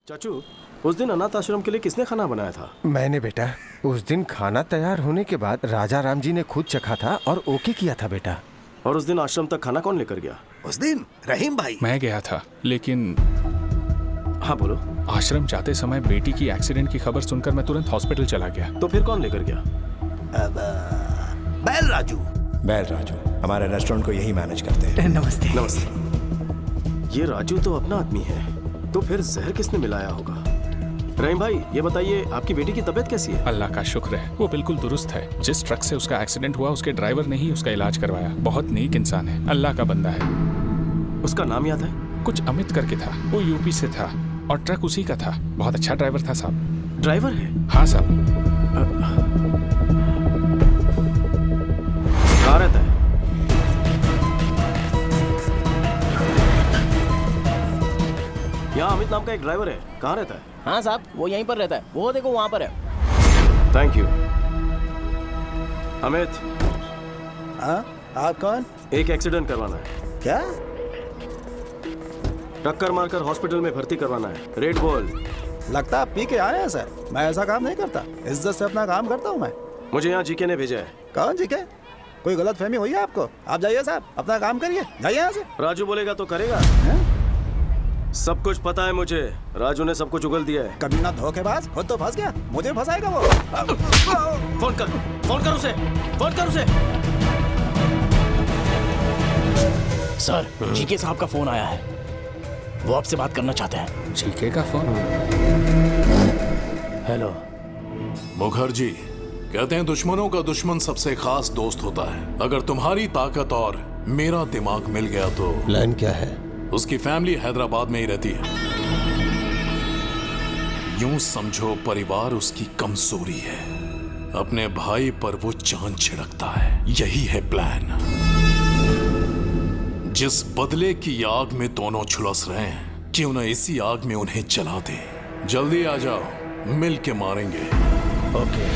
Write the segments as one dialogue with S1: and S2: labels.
S1: चाचू, उस दिन अनाथ आश्रम के लिए किसने खाना बनाया था?
S2: मैंने बेटा। उस दिन खाना तैयार होने के बाद राजा राम जी ने खुद चखा था और ओके किया था बेटा।
S1: और उस दिन आश्रम तक खाना कौन लेकर गया?
S3: उस दिन रहीम भाई।
S4: मैं गया था, लेकिन
S1: हाँ बोलो।
S4: आश्रम जाते समय बेटी की एक्सीडेंट की खबर सुनकर मैं तुरंत हॉस्पिटल चला गया।
S1: तो फिर कौन लेकर गया?
S3: बैल राजू।
S5: बैल राजू हमारे रेस्टोरेंट को यही मैनेज करते हैं।
S3: नमस्ते।
S1: नमस्ते। ये राजू तो अपना आदमी है, तो फिर जहर किसने मिलाया होगा? रहीम भाई, ये बताइए आपकी बेटी की तबीयत कैसी है?
S4: अल्लाह का शुक्र है, वो बिल्कुल दुरुस्त है। जिस ट्रक से उसका एक्सीडेंट हुआ उसके ड्राइवर ने ही उसका इलाज करवाया। बहुत नेक इंसान है, अल्लाह का बंदा है।
S1: उसका नाम याद है?
S4: कुछ अमित करके था, वो यूपी से था और ट्रक उसी का था। बहुत अच्छा ड्राइवर था साहब।
S1: ड्राइवर है?
S4: हाँ साहब।
S1: कहाँ रहता है? यहाँ अमित नाम का एक ड्राइवर है, कहाँ रहता है?
S6: हाँ साहब, वो यहीं पर रहता है। वो देखो वहाँ पर है।
S1: Thank you. अमित,
S3: हाँ, आप कौन?
S1: एक एक्सीडेंट करवाना है।
S3: क्या?
S1: टक्कर मारकर हॉस्पिटल में भर्ती करवाना है। रेड बोल।
S3: लगता आप पी के आए हैं सर। मैं ऐसा काम नहीं करता, इज्जत से अपना काम करता हूँ मैं।
S1: मुझे यहाँ जीके ने भेजा है।
S3: कौन जी के? कोई गलत फहमी हुई है आपको? आप जाइए साहब, अपना काम करिए, जाइए यहाँ से।
S1: राजू बोलेगा तो करेगा।
S3: हैं?
S1: सब कुछ पता है मुझे। राजू ने सब कुछ उगल दिया है।
S3: कभी ना धोखेबाज, खुद तो फंस गया, मुझे फंसाएगा वो।
S1: फोन कर उसे, फोन कर उसे।
S6: सर, जीके साहब का फोन आया है। वो आपसे बात करना चाहते हैं।
S4: जीके का फोन?
S6: हेलो।
S7: मुखर्जी, कहते हैं दुश्मनों का दुश्मन सबसे खास दोस्त होता है। अगर तुम्हारी ताकत और मेरा दिमाग मिल गया तो
S2: प्लान क्या है?
S7: उसकी फैमिली हैदराबाद में ही रहती है। यूं समझो परिवार उसकी कमजोरी है। अपने भाई पर वो जान छिड़कता है। यही है प्लान। जिस बदले की आग में दोनों झुलस रहे हैं, क्यों ना इसी आग में उन्हें जला दे। जल्दी आ जाओ, मिल के मारेंगे।
S6: Okay.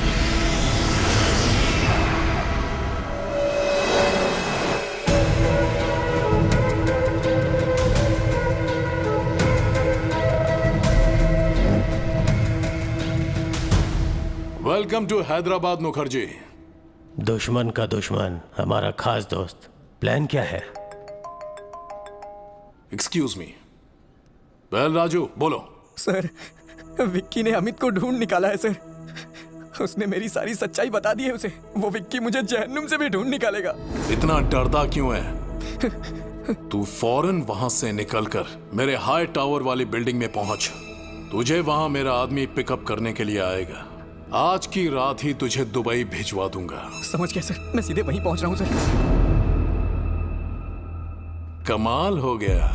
S7: Welcome to Hyderabad Mukherjee.
S2: दुश्मन का दुश्मन हमारा खास दोस्त। प्लान क्या है?
S7: Excuse me. वेल राजू, बोलो।
S8: सर, विक्की ने अमित को ढूंढ निकाला है सर। उसने मेरी सारी सच्चाई बता दी है उसे। वो विक्की मुझे जहन्नुम से भी ढूंढ निकालेगा।
S7: इतना डरता क्यों है? तू फौरन वहां से निकलकर मेरे हाई टावर वाली बिल्डिंग में पहुंच। तुझे वहां मेरा आदमी पिकअप करने के लिए आएगा। आज की रात ही तुझे दुबई भिजवा दूंगा।
S8: समझ गया सर, मैं सीधे वहीं पहुंच रहा हूं सर।
S7: कमाल हो गया,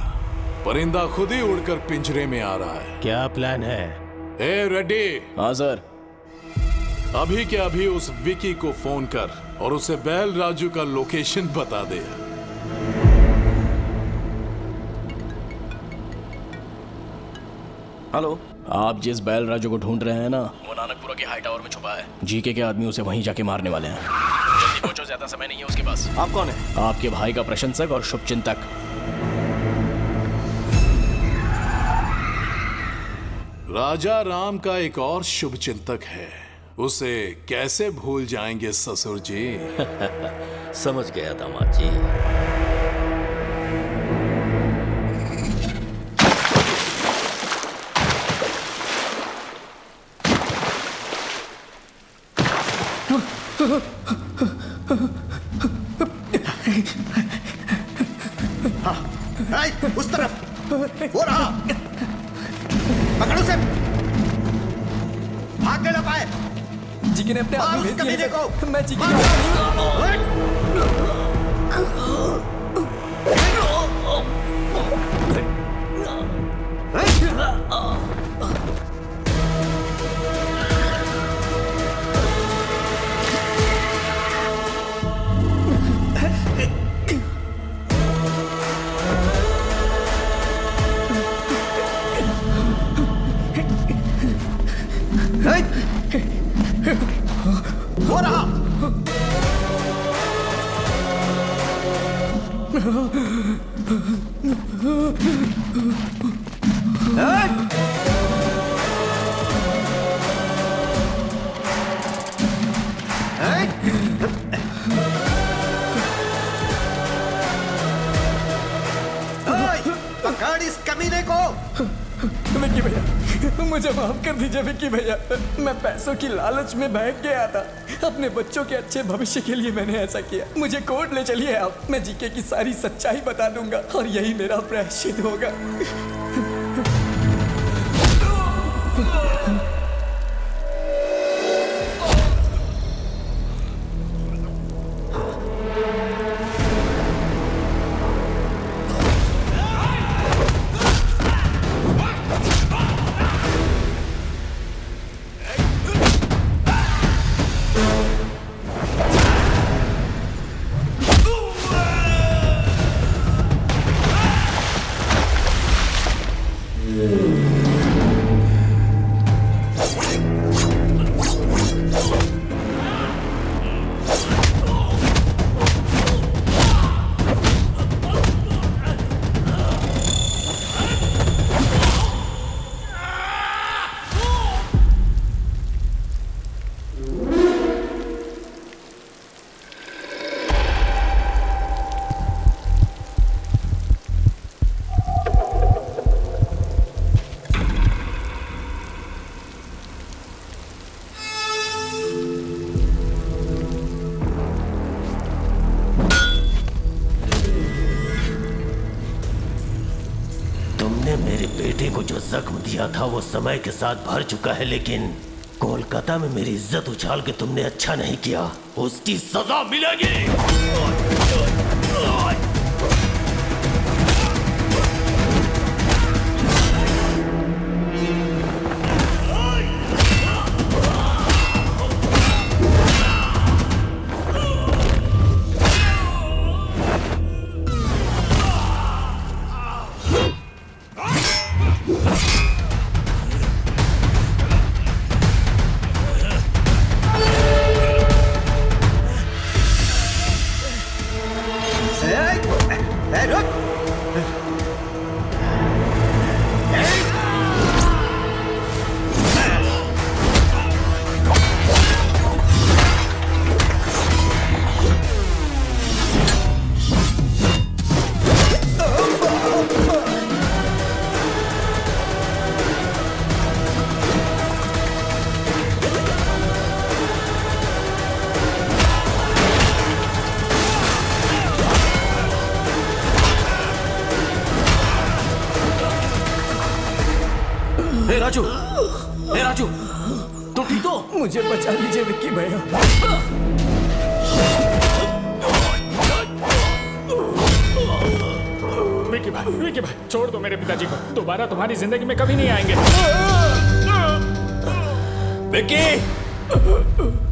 S7: परिंदा खुद ही उड़कर पिंजरे में आ रहा है।
S2: क्या प्लान है?
S7: ए रेड्डी।
S6: हाँ सर।
S7: अभी के अभी उस विकी को फोन कर और उसे बैल राजू का लोकेशन बता दे।
S1: हेलो।
S6: आप जिस बैल राजू को ढूंढ रहे हैं ना, वो नानकपुरा के हाई टावर में छुपा है। जीके के आदमी उसे वहीं जाके मारने वाले हैं। जल्दी पहुंचो, ज्यादा समय नहीं है उसके पास।
S1: आप कौन है?
S6: आपके भाई का प्रशंसक और शुभचिंतक।
S7: राजा राम का एक और शुभचिंतक है, उसे कैसे भूल जाएंगे ससुर जी।
S9: समझ गया दामाद जी।
S3: हाँ, उस तरफ वो रहा। पकड़ो उसे। भाग के ना पाए।
S8: जीके ने अपने आदमी भेज दिए
S3: को।
S8: मैं जीके को
S3: हो रहा।
S8: विक्की भैया, मुझे माफ कर दीजिए विक्की भैया। मैं पैसों की लालच में बहक गया था। अपने बच्चों के अच्छे भविष्य के लिए मैंने ऐसा किया। मुझे कोर्ट ले चलिए आप, मैं जीके की सारी सच्चाई बता दूंगा और यही मेरा प्रायश्चित होगा।
S9: जख्म दिया था वो समय के साथ भर चुका है, लेकिन कोलकाता में मेरी इज्जत उछाल के तुमने अच्छा नहीं किया, उसकी सजा मिलेगी।
S1: राजू, राजू, तुम ठीक हो?
S8: मुझे बचा लीजिए विक्की भैया।
S4: विक्की भाई, छोड़ दो मेरे पिताजी को, दोबारा तुम्हारी जिंदगी में कभी नहीं आएंगे।
S9: विक्की!